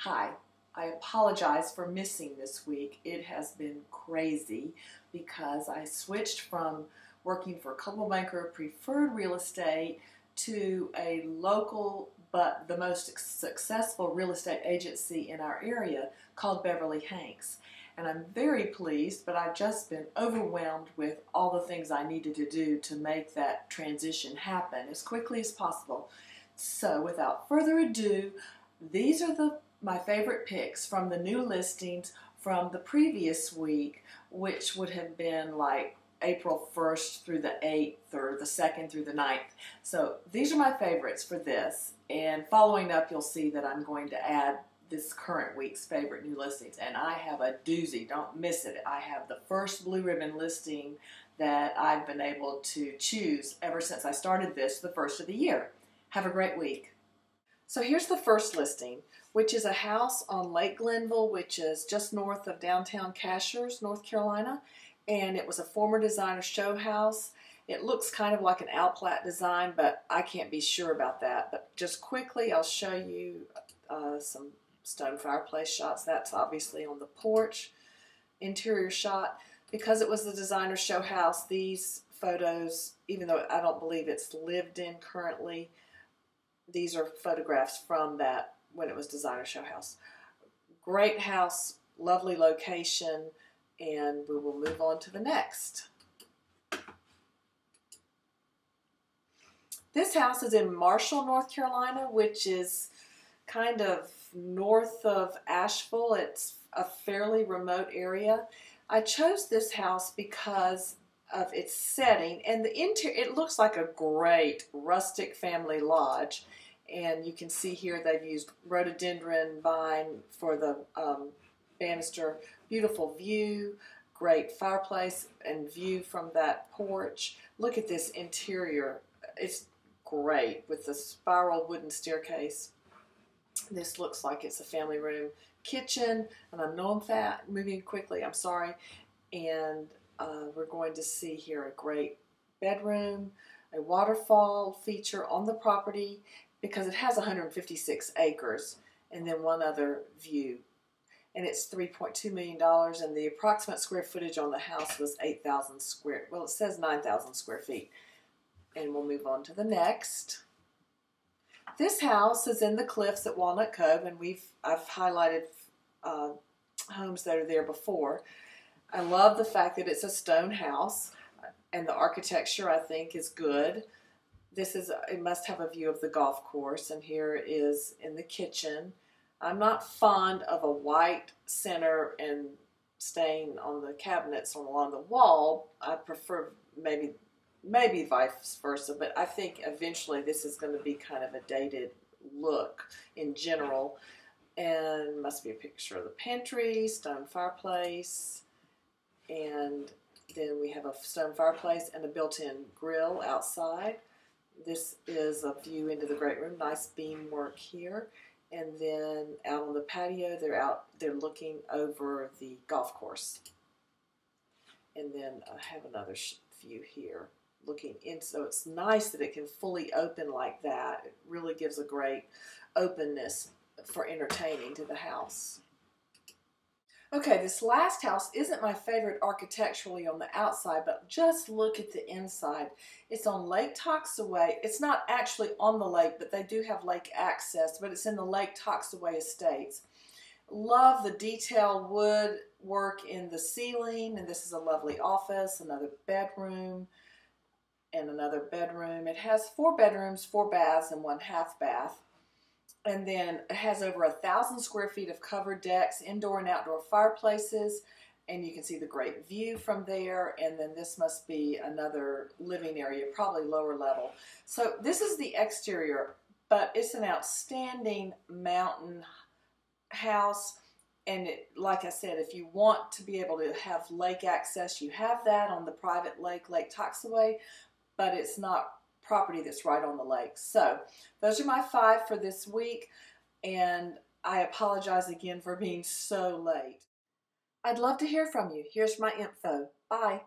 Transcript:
Hi, I apologize for missing this week. It has been crazy because I switched from working for Coldwell Banker Preferred Real Estate to a local but the most successful real estate agency in our area called Beverly Hanks. And I'm very pleased, but I've just been overwhelmed with all the things I needed to do to make that transition happen as quickly as possible. So without further ado, these are my favorite picks from the new listings from the previous week, which would have been like April 1st through the 8th or the 2nd through the 9th. So these are my favorites for this, and following up you'll see that I'm going to add this current week's favorite new listings, and I have a doozy. Don't miss it. I have the first blue ribbon listing that I've been able to choose ever since I started this the first of the year. Have a great week. So here's the first listing, which is a house on Lake Glenville, which is just north of downtown Cashiers, North Carolina. And it was a former designer show house. It looks kind of like an Outplat design, but I can't be sure about that. But just quickly, I'll show you some stone fireplace shots. That's obviously on the porch. Interior shot. Because it was the designer show house, these photos, even though I don't believe it's lived in currently, these are photographs from that when it was designer show house. Great house, lovely location, and we will move on to the next. This house is in Marshall, North Carolina, which is kind of north of Asheville. It's a fairly remote area. I chose this house because of its setting, and the interior, it looks like a great rustic family lodge. And you can see here they've used rhododendron vine for the banister. Beautiful view, great fireplace and view from that porch. Look at this interior. It's great with the spiral wooden staircase. This looks like it's a family room kitchen, and I'm moving quickly, I'm sorry. And we're going to see here a great bedroom, a waterfall feature on the property, because it has 156 acres, and then one other view. And it's $3.2 million, and the approximate square footage on the house was 8,000 square, well, it says 9,000 square feet. And we'll move on to the next. This house is in the Cliffs at Walnut Cove, and I've highlighted homes that are there before. I love the fact that it's a stone house, and the architecture I think is good. It must have a view of the golf course, and here is in the kitchen. I'm not fond of a white center and stain on the cabinets along the wall. I prefer maybe vice versa, but I think eventually this is going to be kind of a dated look in general. And must be a picture of the pantry, stone fireplace, and then we have a stone fireplace and a built-in grill outside. This is a view into the great room, nice beam work here. And then out on the patio, they're looking over the golf course. And then I have another view here looking in. So it's nice that it can fully open like that. It really gives a great openness for entertaining to the house. Okay, this last house isn't my favorite architecturally on the outside, but just look at the inside. It's on Lake Toxaway. It's not actually on the lake, but they do have lake access, but it's in the Lake Toxaway Estates. Love the detailed wood work in the ceiling, and this is a lovely office, another bedroom, and another bedroom. It has 4 bedrooms, 4 baths, and 1 half bath. And then it has over 1,000 square feet of covered decks, indoor and outdoor fireplaces, and you can see the great view from there. And then this must be another living area, probably lower level. So this is the exterior, but it's an outstanding mountain house. And like I said, if you want to be able to have lake access, you have that on the private lake, Lake Toxaway, but it's not property that's right on the lake. So those are my 5 for this week, and I apologize again for being so late. I'd love to hear from you. Here's my info. Bye.